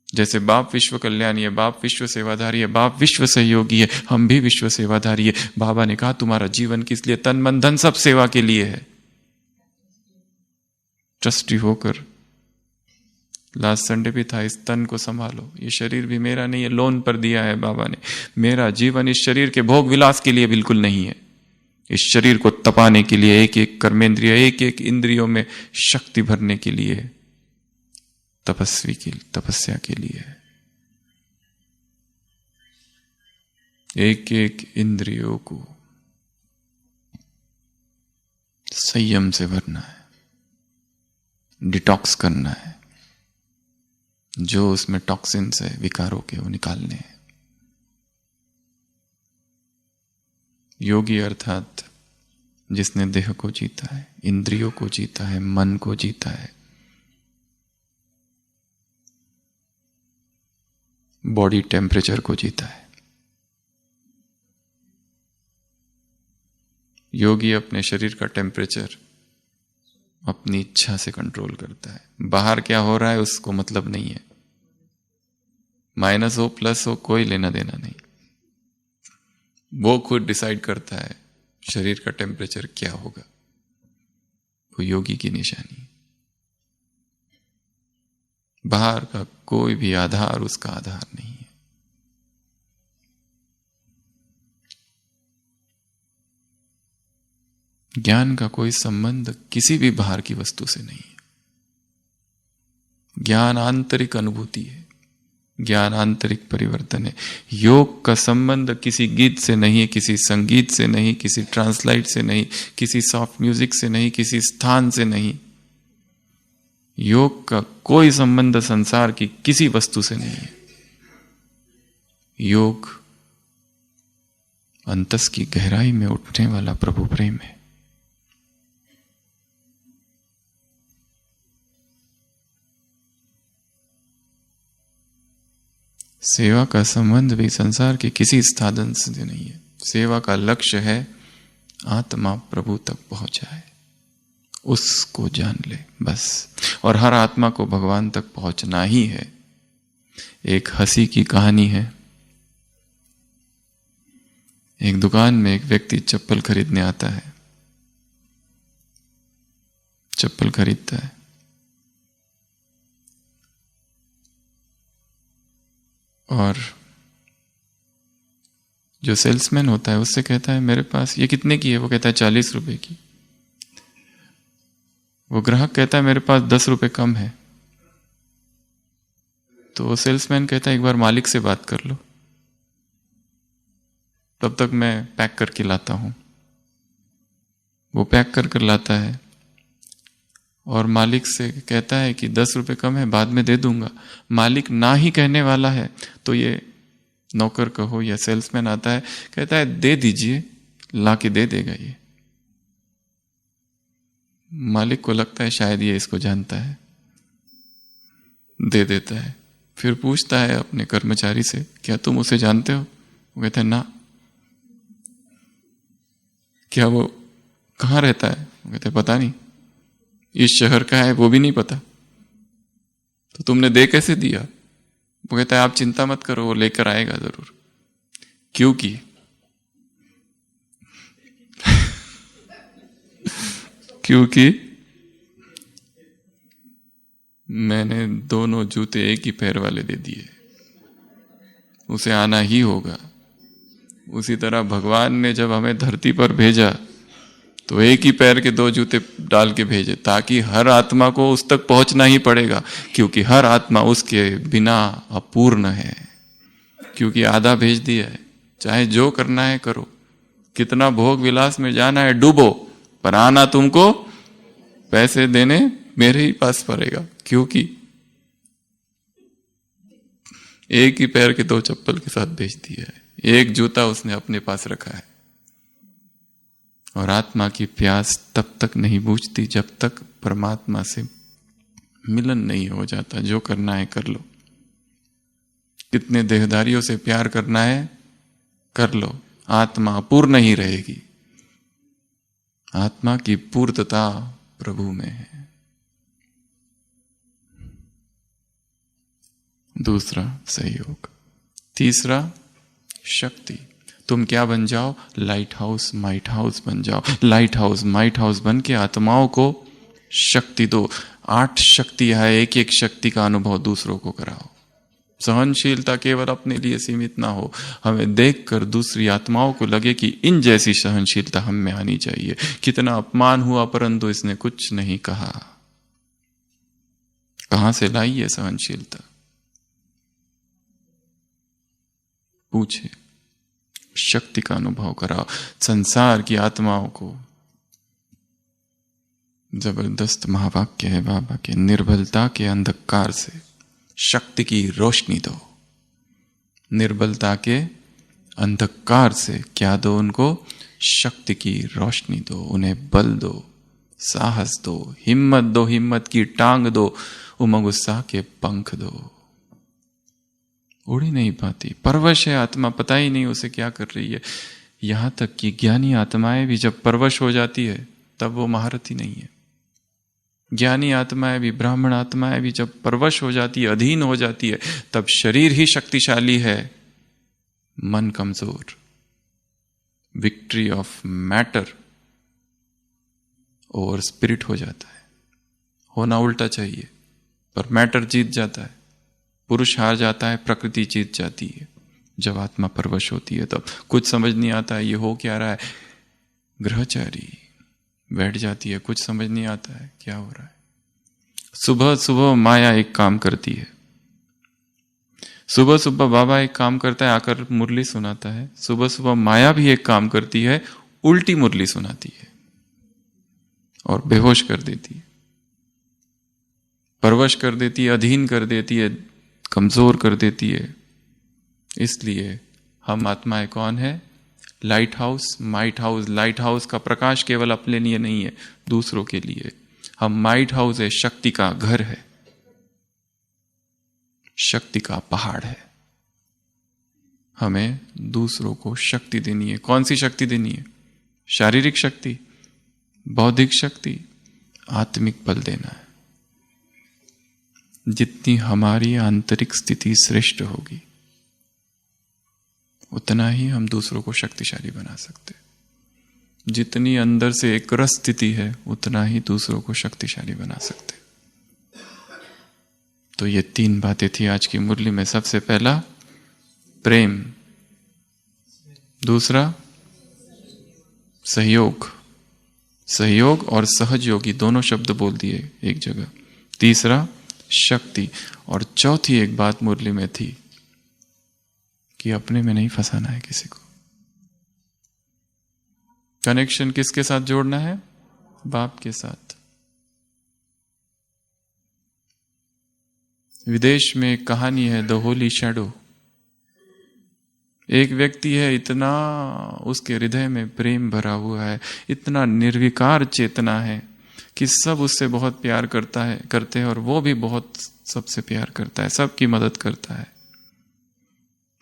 A: जैसे बाप विश्व कल्याणी है, बाप विश्व सेवाधारी है, बाप विश्व सहयोगी है, हम भी विश्व सेवाधारी है। बाबा ने कहा तुम्हारा जीवन किस लिए, तन मन धन सब सेवा के लिए है। ट्रस्टी होकर, लास्ट संडे भी था, इस तन को संभालो, ये शरीर भी मेरा नहीं है, लोन पर दिया है बाबा ने। मेरा जीवन इस शरीर के भोग विलास के लिए बिल्कुल नहीं है। इस शरीर को तपाने के लिए, एक एक कर्मेंद्रिय, एक एक इंद्रियों में शक्ति भरने के लिए, तपस्वी की तपस्या के लिए, एक एक इंद्रियों को संयम से भरना है, डिटॉक्स करना है, जो उसमें टॉक्सिन्स है विकारों के वो निकालने हैं। योगी अर्थात जिसने देह को जीता है, इंद्रियों को जीता है, मन को जीता है, बॉडी टेम्परेचर को जीता है। योगी अपने शरीर का टेम्परेचर अपनी इच्छा से कंट्रोल करता है। बाहर क्या हो रहा है उसको मतलब नहीं है, माइनस हो प्लस हो कोई लेना देना नहीं, वो खुद डिसाइड करता है शरीर का टेम्परेचर क्या होगा। वो योगी की निशानी। बाहर का कोई भी आधार उसका आधार नहीं है। ज्ञान का कोई संबंध किसी भी बाहर की वस्तु से नहीं है। ज्ञान आंतरिक अनुभूति है, ज्ञान आंतरिक परिवर्तन है। योग का संबंध किसी गीत से नहीं, किसी संगीत से नहीं, किसी ट्रांसलाइट से नहीं, किसी सॉफ्ट म्यूजिक से नहीं, किसी स्थान से नहीं। योग का कोई संबंध संसार की किसी वस्तु से नहीं है। योग अंतस की गहराई में उठने वाला प्रभु प्रेम है। सेवा का संबंध भी संसार के किसी साधन से नहीं है। सेवा का लक्ष्य है आत्मा प्रभु तक पहुंच जाए, उसको जान ले बस। और हर आत्मा को भगवान तक पहुंचना ही है। एक हंसी की कहानी है। एक दुकान में एक व्यक्ति चप्पल खरीदने आता है, चप्पल खरीदता है, और जो सेल्समैन होता है उससे कहता है मेरे पास ये कितने की है? वो कहता है 40 रुपए की। वो ग्राहक कहता है मेरे पास 10 रुपए कम है। तो वो सेल्समैन कहता है एक बार मालिक से बात कर लो, तब तक मैं पैक करके लाता हूं। वो पैक कर लाता है और मालिक से कहता है कि 10 रुपए कम है, बाद में दे दूंगा। मालिक ना ही कहने वाला है तो ये नौकर कहो या सेल्समैन आता है, कहता है दे दीजिए, ला के दे देगा ये। मालिक को लगता है शायद ये इसको जानता है, दे देता है। फिर पूछता है अपने कर्मचारी से, क्या तुम उसे जानते हो? वो कहता है ना। क्या वो कहाँ रहता है? वो कहते हैं पता नहीं, इस शहर का है वो भी नहीं पता। तो तुमने दे कैसे दिया? वो कहता है आप चिंता मत करो, वो लेकर आएगा जरूर। क्योंकि क्योंकि मैंने दोनों जूते एक ही पैर वाले दे दिए, उसे आना ही होगा। उसी तरह भगवान ने जब हमें धरती पर भेजा तो एक ही पैर के दो जूते डाल के भेजे, ताकि हर आत्मा को उस तक पहुंचना ही पड़ेगा, क्योंकि हर आत्मा उसके बिना अपूर्ण है। क्योंकि आधा भेज दिया है, चाहे जो करना है करो, कितना भोग विलास में जाना है डूबो, पर आना तुमको पैसे देने मेरे ही पास पड़ेगा। क्योंकि एक ही पैर के दो चप्पल के साथ भेज दिया है, एक जूता उसने अपने पास रखा है। और आत्मा की प्यास तब तक नहीं बुझती जब तक परमात्मा से मिलन नहीं हो जाता। जो करना है कर लो, कितने देहधारियों से प्यार करना है कर लो, आत्मा अपूर्ण ही रहेगी। आत्मा की पूर्तता प्रभु में है। दूसरा सहयोग। तीसरा शक्ति। तुम क्या बन जाओ? लाइट हाउस माइट हाउस बन जाओ। लाइट हाउस माइट हाउस बन के आत्माओं को शक्ति दो। 8 शक्तियां है, एक एक शक्ति का अनुभव दूसरों को कराओ। सहनशीलता केवल अपने लिए सीमित ना हो, हमें देखकर दूसरी आत्माओं को लगे कि इन जैसी सहनशीलता हम में आनी चाहिए। कितना अपमान हुआ परंतु इसने कुछ नहीं कहा। कहां से लाई है सहनशीलता? पूछे, शक्ति का अनुभव कराओ। संसार की आत्माओं को जबरदस्त महावाक्य है बाबा के, निर्बलता के अंधकार से शक्ति की रोशनी दो। निर्बलता के अंधकार से क्या दो? उनको शक्ति की रोशनी दो, उन्हें बल दो, साहस दो, हिम्मत दो, हिम्मत की टांग दो, उमंग उत्साह के पंख दो। उड़ ही नहीं पाती, परवश है आत्मा, पता ही नहीं उसे क्या कर रही है। यहां तक कि ज्ञानी आत्माएं भी जब परवश हो जाती है तब वो महारथी नहीं है। ज्ञानी आत्माएं भी, ब्राह्मण आत्माएं भी जब परवश हो जाती है, अधीन हो जाती है, तब शरीर ही शक्तिशाली है, मन कमजोर। Victory of matter over spirit हो जाता है। होना उल्टा चाहिए, पर मैटर जीत जाता है, पुरुष हार जाता है, प्रकृति जीत जाती है। जब आत्मा परवश होती है तब कुछ समझ नहीं आता है ये हो क्या रहा है। ग्रहचारी बैठ जाती है, कुछ समझ नहीं आता है क्या हो रहा है। सुबह सुबह माया एक काम करती है, सुबह सुबह बाबा एक काम करता है, आकर मुरली सुनाता है। सुबह सुबह माया भी एक काम करती है, उल्टी मुरली सुनाती है और बेहोश कर देती है, परवश कर देती है, अधीन कर देती है, कमजोर कर देती है। इसलिए हम आत्माएं कौन है? Light house might house. Light house का प्रकाश केवल अपने लिए नहीं है, दूसरों के लिए। हम माइट हाउस है, शक्ति का घर है, शक्ति का पहाड़ है। हमें दूसरों को शक्ति देनी है। कौन सी शक्ति देनी है? शारीरिक शक्ति, बौद्धिक शक्ति, आत्मिक बल देना है। जितनी हमारी आंतरिक स्थिति श्रेष्ठ होगी उतना ही हम दूसरों को शक्तिशाली बना सकते। जितनी अंदर से एक रस स्थिति है उतना ही दूसरों को शक्तिशाली बना सकते। तो ये 3 बातें थी आज की मुरली में। सबसे पहला प्रेम, दूसरा सहयोग, सहयोग और सहजयोगी दोनों शब्द बोल दिए एक जगह। तीसरा शक्ति, और चौथी एक बात मुरली में थी कि अपने में नहीं फंसाना है किसी को। कनेक्शन किसके साथ जोड़ना है? बाप के साथ। विदेश में एक कहानी है, द होली शैडो। एक व्यक्ति है, इतना उसके हृदय में प्रेम भरा हुआ है, इतना निर्विकार चेतना है कि सब उससे बहुत प्यार करते हैं और वो भी बहुत सबसे प्यार करता है, सबकी मदद करता है।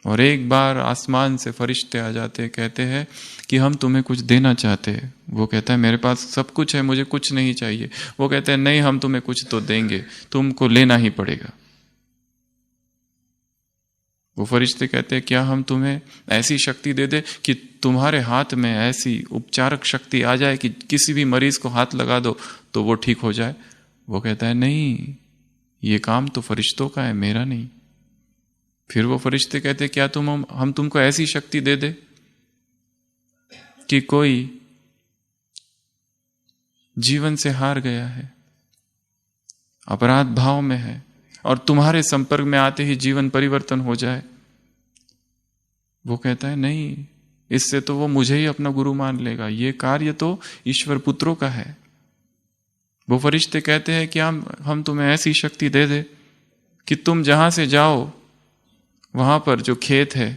A: और एक बार आसमान से फरिश्ते आ जाते हैं, कहते हैं कि हम तुम्हें कुछ देना चाहते हैं। वो कहता है मेरे पास सब कुछ है, मुझे कुछ नहीं चाहिए। वो कहते हैं नहीं, हम तुम्हें कुछ तो देंगे, तुमको लेना ही पड़ेगा। वो फरिश्ते कहते हैं क्या हम तुम्हें ऐसी शक्ति दे दे कि तुम्हारे हाथ में ऐसी उपचारक शक्ति आ जाए कि किसी भी मरीज को हाथ लगा दो तो वो ठीक हो जाए। वो कहता है नहीं, ये काम तो फरिश्तों का है, मेरा नहीं। फिर वो फरिश्ते कहते क्या हम तुमको ऐसी शक्ति दे दे कि कोई जीवन से हार गया है, अपराध भाव में है और तुम्हारे संपर्क में आते ही जीवन परिवर्तन हो जाए। वो कहता है नहीं, इससे तो वो मुझे ही अपना गुरु मान लेगा, ये कार्य तो ईश्वर पुत्रों का है। वो फरिश्ते कहते हैं कि हम तुम्हें ऐसी शक्ति दे दे कि तुम जहां से जाओ वहां पर जो खेत है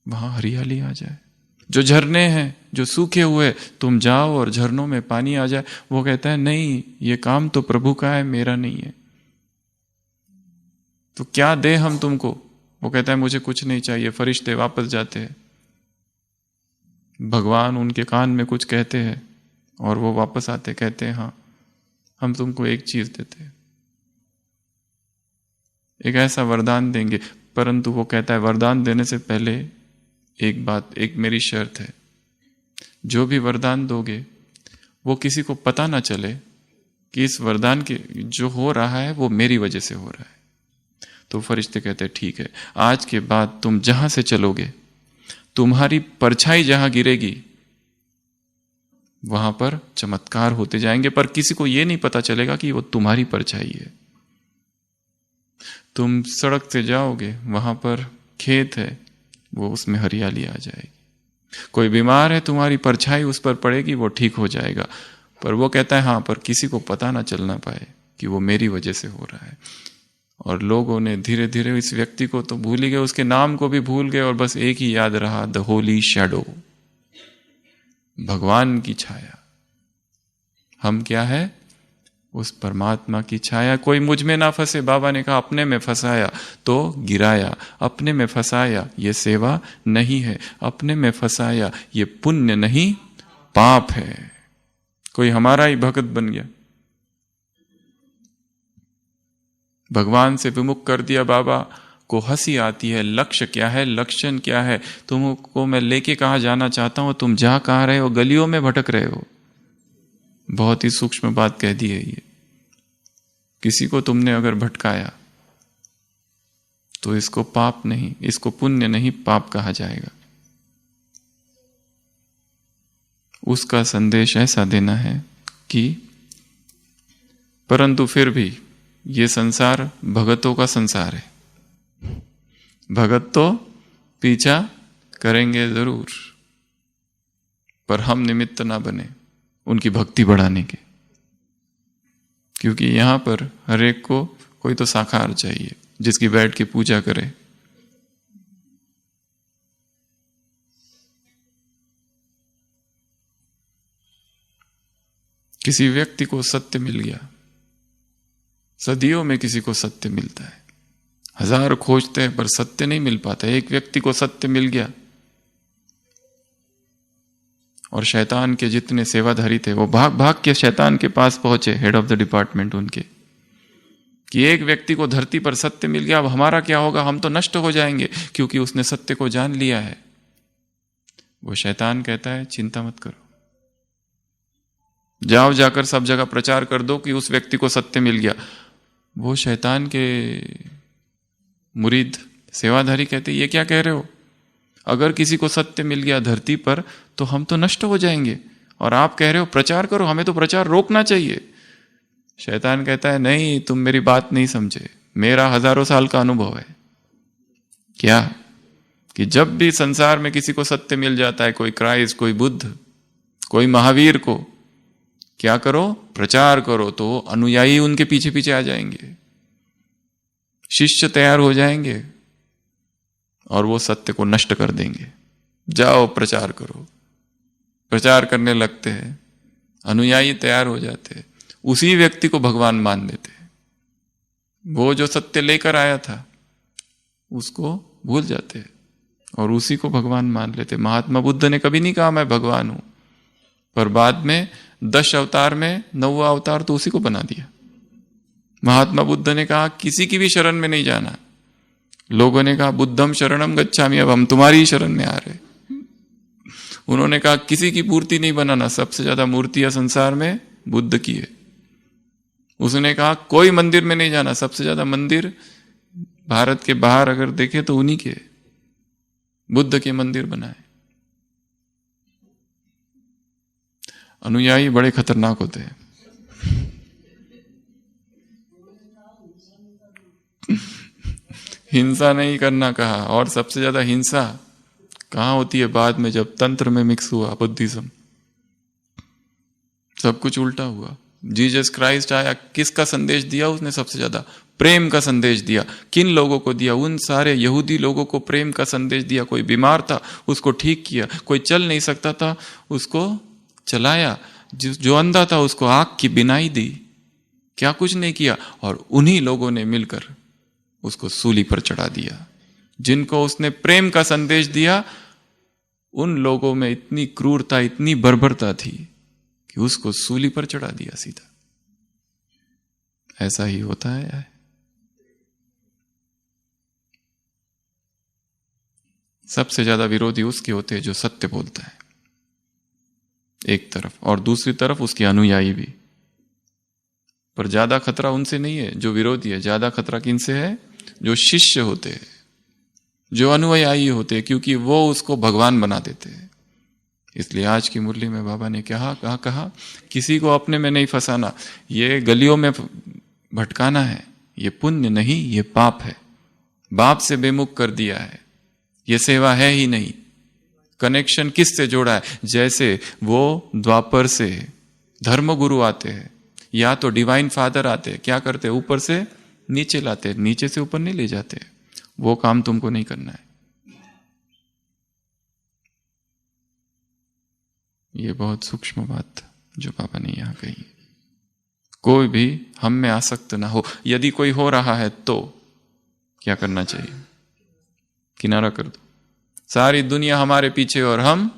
A: वहां हरियाली आ जाए, जो झरने हैं जो सूखे हुए तुम जाओ और झरनों में पानी आ जाए। वो कहता है नहीं, ये काम तो प्रभु का है, मेरा नहीं है। तो क्या दे हम तुमको? वो कहता है मुझे कुछ नहीं चाहिए। फरिश्ते वापस जाते हैं, भगवान उनके कान में कुछ कहते हैं और वो वापस आते कहते हैं हाँ हम तुमको एक चीज देते हैं, एक ऐसा वरदान देंगे। परंतु वो कहता है वरदान देने से पहले एक बात, एक मेरी शर्त है, जो भी वरदान दोगे वो किसी को पता ना चले कि इस वरदान के जो हो रहा है वो मेरी वजह से हो रहा है। तो फरिश्ते कहते हैं ठीक है, आज के बाद तुम जहां से चलोगे तुम्हारी परछाई जहां गिरेगी वहां पर चमत्कार होते जाएंगे, पर किसी को यह नहीं पता चलेगा कि वो तुम्हारी परछाई है। तुम सड़क से जाओगे, वहां पर खेत है, वो उसमें हरियाली आ जाएगी। कोई बीमार है, तुम्हारी परछाई उस पर पड़ेगी, वो ठीक हो जाएगा। पर वो कहता है हाँ, पर किसी को पता ना चलना पाए कि वो मेरी वजह से हो रहा है। और लोगों ने धीरे धीरे इस व्यक्ति को तो भूल ही गए, उसके नाम को भी भूल गए और बस एक ही याद रहा, द होली शैडो, भगवान की छाया। हम क्या है? उस परमात्मा की छाया। कोई मुझ में ना फंसे, बाबा ने कहा अपने में फंसाया तो गिराया, अपने में फंसाया ये सेवा नहीं है, अपने में फंसाया ये पुण्य नहीं पाप है। कोई हमारा ही भगत बन गया, भगवान से विमुख कर दिया, बाबा को हंसी आती है। लक्ष्य क्या है, लक्षण क्या है? तुमको मैं लेके कहाँ जाना चाहता हूं, तुम जा कहाँ रहे हो? गलियों में भटक रहे हो। बहुत ही सूक्ष्म बात कह दी है ये। किसी को तुमने अगर भटकाया तो इसको पाप नहीं, इसको पुण्य नहीं, पाप कहा जाएगा। उसका संदेश ऐसा देना है कि परंतु फिर भी ये संसार भगतों का संसार है, भगत तो पीछा करेंगे जरूर, पर हम निमित्त ना बने उनकी भक्ति बढ़ाने के। क्योंकि यहां पर हर एक को कोई तो साकार चाहिए जिसकी बैठ के पूजा करे। किसी व्यक्ति को सत्य मिल गया, सदियों में किसी को सत्य मिलता है, हजार खोजते हैं पर सत्य नहीं मिल पाता। एक व्यक्ति को सत्य मिल गया और शैतान के जितने सेवाधारी थे वो भाग भाग के शैतान के पास पहुंचे, हेड ऑफ द डिपार्टमेंट उनके, कि एक व्यक्ति को धरती पर सत्य मिल गया, अब हमारा क्या होगा, हम तो नष्ट हो जाएंगे क्योंकि उसने सत्य को जान लिया है। वो शैतान कहता है चिंता मत करो, जाओ जाकर सब जगह प्रचार कर दो कि उस व्यक्ति को सत्य मिल गया। वो शैतान के मुरीद सेवाधारी कहते ये क्या कह रहे हो, अगर किसी को सत्य मिल गया धरती पर तो हम तो नष्ट हो जाएंगे, और आप कह रहे हो प्रचार करो, हमें तो प्रचार रोकना चाहिए। शैतान कहता है नहीं, तुम मेरी बात नहीं समझे, मेरा हजारों साल का अनुभव है। क्या कि जब भी संसार में किसी को सत्य मिल जाता है, कोई क्राइस्ट, कोई बुद्ध, कोई महावीर को, क्या करो, प्रचार करो, तो अनुयायी उनके पीछे पीछे आ जाएंगे, शिष्य तैयार हो जाएंगे और वो सत्य को नष्ट कर देंगे। जाओ प्रचार करो, प्रचार करने लगते हैं, अनुयायी तैयार हो जाते हैं, उसी व्यक्ति को भगवान मान लेते हैं। वो जो सत्य लेकर आया था उसको भूल जाते हैं और उसी को भगवान मान लेते। महात्मा बुद्ध ने कभी नहीं कहा मैं भगवान हूं, पर बाद में 10 अवतार में 9वां अवतार तो उसी को बना दिया। महात्मा बुद्ध ने कहा किसी की भी शरण में नहीं जाना। लोगों ने कहा बुद्धम शरणम गच्छामि, अब हम तुम्हारी ही शरण में आ रहे। उन्होंने कहा किसी की मूर्ति नहीं बनाना, सबसे ज्यादा मूर्तियां संसार में बुद्ध की है। उसने कहा कोई मंदिर में नहीं जाना, सबसे ज्यादा मंदिर भारत के बाहर अगर देखे तो उन्हीं के, बुद्ध के मंदिर बनाए। अनुयायी बड़े खतरनाक होते हैं। हिंसा नहीं करना कहा, और सबसे ज्यादा हिंसा कहां होती है? बाद में जब तंत्र में मिक्स हुआ बुद्धिज्म, सब कुछ उल्टा हुआ। जीसस क्राइस्ट आया, किसका संदेश दिया उसने? सबसे ज्यादा प्रेम का संदेश दिया। किन लोगों को दिया? उन सारे यहूदी लोगों को प्रेम का संदेश दिया। कोई बीमार था उसको ठीक किया, कोई चल नहीं सकता था उसको चलाया, जो अंधा था उसको आंख की बिनाई दी, क्या कुछ नहीं किया। और उन्हीं लोगों ने मिलकर उसको सूली पर चढ़ा दिया। जिनको उसने प्रेम का संदेश दिया उन लोगों में इतनी क्रूरता, इतनी बर्बरता थी कि उसको सूली पर चढ़ा दिया सीधा। ऐसा ही होता है। सबसे ज्यादा विरोधी उसके होते हैं जो सत्य बोलता है एक तरफ, और दूसरी तरफ उसके अनुयायी भी। पर ज्यादा खतरा उनसे नहीं है जो विरोधी है, ज्यादा खतरा किनसे है? जो शिष्य होते हैं, जो अनुयायी होते हैं, क्योंकि वो उसको भगवान बना देते हैं। इसलिए आज की मुरली में बाबा ने कहा किसी को अपने में नहीं फंसाना, ये गलियों में भटकाना है, ये पुण्य नहीं, ये पाप है। बाप से बेमुख कर दिया है, ये सेवा है ही नहीं। कनेक्शन किससे जोड़ा है? जैसे वो द्वापर से धर्मगुरु आते हैं या तो डिवाइन फादर आते हैं, क्या करते हैं? ऊपर से नीचे लाते, नीचे से ऊपर नहीं ले जाते। वो काम तुमको नहीं करना है। ये बहुत सूक्ष्म बात जो पापा ने यहां कही। कोई भी हम में आसक्त ना हो। यदि कोई हो रहा है तो क्या करना चाहिए? किनारा कर दो। सारी दुनिया हमारे पीछे और हम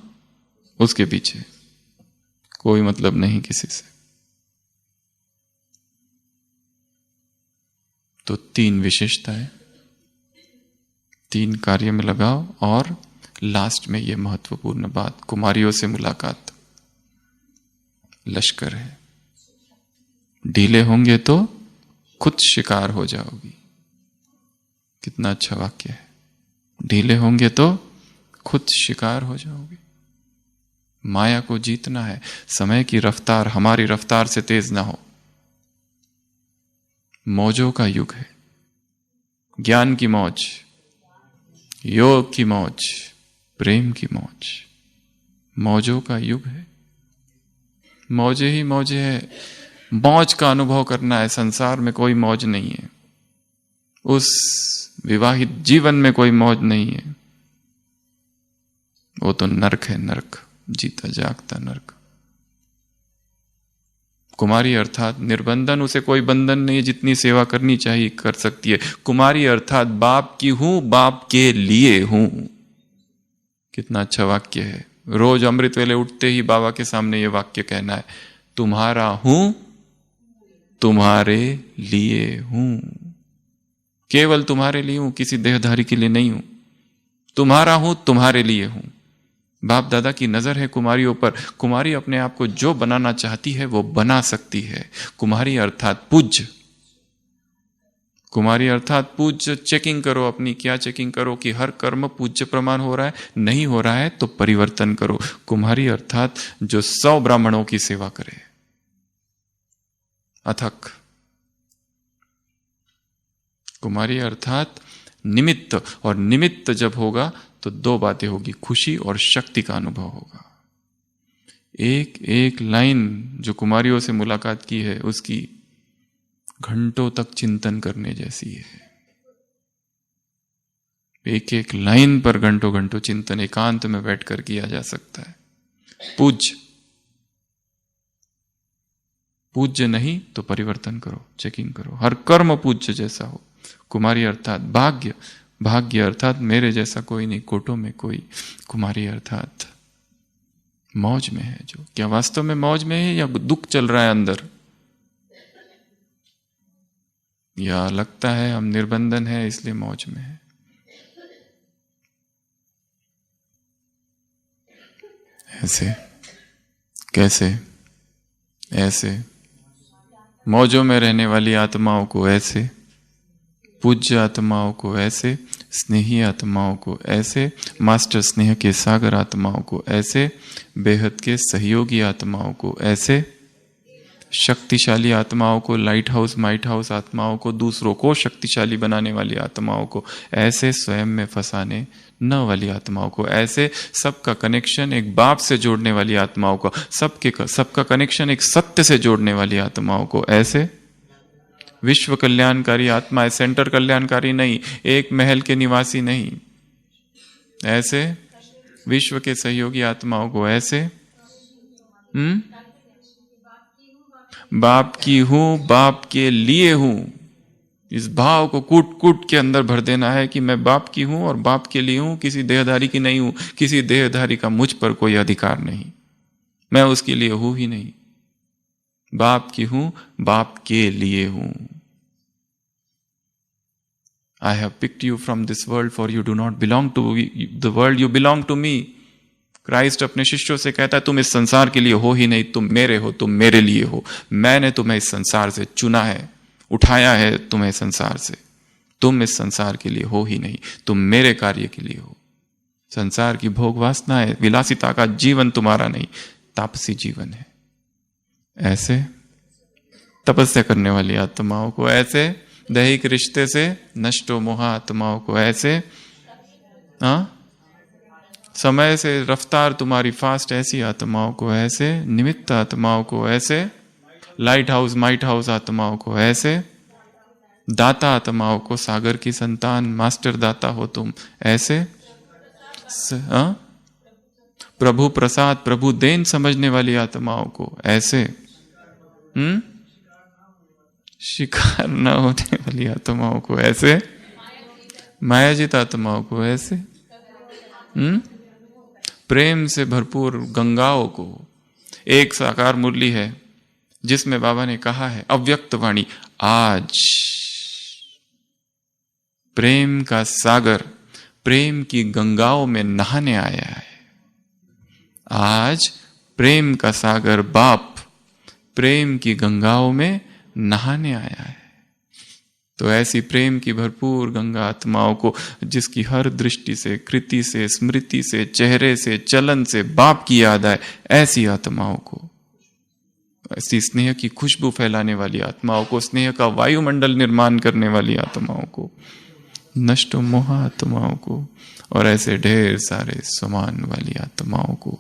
A: उसके पीछे, कोई मतलब नहीं किसी से। तो 3 विशेषताएं, 3 कार्य में लगाओ। और लास्ट में यह महत्वपूर्ण बात, कुमारियों से मुलाकात लश्कर है। ढीले होंगे तो खुद शिकार हो जाओगी। कितना अच्छा वाक्य है। ढीले होंगे तो खुद शिकार हो जाओगे। माया को जीतना है। समय की रफ्तार हमारी रफ्तार से तेज ना हो। मौजों का युग है। ज्ञान की मौज, योग की मौज, प्रेम की मौज, मौजों का युग है। मौजे ही मौजे है। मौज का अनुभव करना है। संसार में कोई मौज नहीं है। उस विवाहित जीवन में कोई मौज नहीं है। वो तो नरक है, नरक, जीता जागता नरक। कुमारी अर्थात निर्बंधन, उसे कोई बंधन नहीं, जितनी सेवा करनी चाहिए कर सकती है। कुमारी अर्थात बाप की हूं, बाप के लिए हूं। कितना अच्छा वाक्य है। रोज अमृत वेले उठते ही बाबा के सामने ये वाक्य कहना है, तुम्हारा हूं, तुम्हारे लिए हूं। केवल तुम्हारे लिए हूं, किसी देहधारी के लिए नहीं हूं। तुम्हारा हूं, तुम्हारे लिए हूं। बाप दादा की नजर है कुमारियों पर। कुमारी अपने आप को जो बनाना चाहती है वो बना सकती है। कुमारी अर्थात पूज्य। कुमारी अर्थात पूज्य। चेकिंग करो अपनी। क्या चेकिंग करो? कि हर कर्म पूज्य प्रमाण हो रहा है, नहीं हो रहा है तो परिवर्तन करो। कुमारी अर्थात जो 100 ब्राह्मणों की सेवा करे, अथक। कुमारी अर्थात निमित्त, और निमित्त जब होगा तो 2 बातें होगी, खुशी और शक्ति का अनुभव होगा। एक एक लाइन जो कुमारियों से मुलाकात की है उसकी घंटों तक चिंतन करने जैसी है। एक एक लाइन पर घंटों घंटों चिंतन एकांत में बैठकर किया जा सकता है। पूज्य, पूज्य नहीं तो परिवर्तन करो, चेकिंग करो। हर कर्म पूज्य जैसा हो। कुमारी अर्थात भाग्य। भाग्य अर्थात मेरे जैसा कोई नहीं, कोटों में कोई। कुमारी अर्थात मौज में है जो। क्या वास्तव में मौज में है या दुख चल रहा है अंदर? या लगता है हम निर्बंधन है इसलिए मौज में है। ऐसे कैसे? ऐसे मौजों में रहने वाली आत्माओं को ऐसे, पूज्य आत्माओं को ऐसे, स्नेही आत्माओं को ऐसे, मास्टर स्नेह के सागर आत्माओं को ऐसे, बेहद के सहयोगी आत्माओं को ऐसे, शक्तिशाली आत्माओं को, लाइट हाउस माइट हाउस आत्माओं को, दूसरों को शक्तिशाली बनाने वाली आत्माओं को ऐसे, स्वयं में फंसाने न वाली आत्माओं को ऐसे, सबका कनेक्शन एक बाप से जोड़ने वाली आत्माओं को, सबका कनेक्शन एक सत्य से जोड़ने वाली आत्माओं को ऐसे, विश्व कल्याणकारी आत्मा है, सेंटर कल्याणकारी नहीं, एक महल के निवासी नहीं, ऐसे विश्व के सहयोगी आत्माओं को ऐसे, बाप की हूं, बाप के लिए हूं, इस भाव को कूट कूट के अंदर भर देना है कि मैं बाप की हूं और बाप के लिए हूं, किसी देहधारी की नहीं हूं, किसी देहधारी का मुझ पर कोई अधिकार नहीं, मैं उसके लिए हूं ही नहीं, बाप की हूं, बाप के लिए हूं। I have picked you from this world for you do not belong to the world, you belong to me। Christ अपने शिष्यों से कहता है तुम इस संसार के लिए हो ही नहीं, तुम मेरे हो, तुम मेरे लिए हो, मैंने तुम्हें इस संसार से चुना है, उठाया है तुम्हें संसार से, तुम इस संसार के लिए हो ही नहीं, तुम मेरे कार्य के लिए हो। संसार की भोग वासना है, विलासिता का जीवन तुम्हारा नहीं, तापसी जीवन है। ऐसे तपस्या करने वाली आत्माओं को ऐसे, दैहिक रिश्ते से नष्टो मोह आत्माओं को ऐसे, समय से रफ्तार तुम्हारी फास्ट ऐसी आत्माओं को ऐसे, निमित्त आत्माओं को ऐसे, लाइट हाउस माइट हाउस आत्माओं को ऐसे, दाता आत्माओं को, सागर की संतान मास्टर दाता हो तुम ऐसे, प्रभु प्रसाद प्रभु देन समझने वाली आत्माओं को ऐसे, शिकार न होने वाली आत्माओं को ऐसे, मायाजित आत्माओं को ऐसे, प्रेम से भरपूर गंगाओं को। एक साकार मुरली है जिसमें बाबा ने कहा है, अव्यक्त वाणी, आज प्रेम का सागर प्रेम की गंगाओं में नहाने आया है। आज प्रेम का सागर बाप प्रेम की गंगाओं में नहाने आया है। तो ऐसी प्रेम की भरपूर गंगा आत्माओं को, जिसकी हर दृष्टि से, कृति से, स्मृति से, चेहरे से, चलन से बाप की याद आए, ऐसी आत्माओं को, ऐसी स्नेह की खुशबू फैलाने वाली आत्माओं को, स्नेह का वायुमंडल निर्माण करने वाली आत्माओं को, नष्ट मोह आत्माओं को, और ऐसे ढेर सारे समान वाली आत्माओं को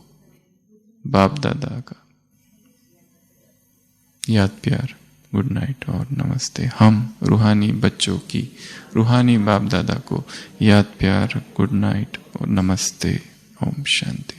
A: बाप दादा का याद प्यार, गुड नाइट और नमस्ते। हम रूहानी बच्चों की, रूहानी बाप दादा को याद प्यार, गुड नाइट और नमस्ते। ओम शांति।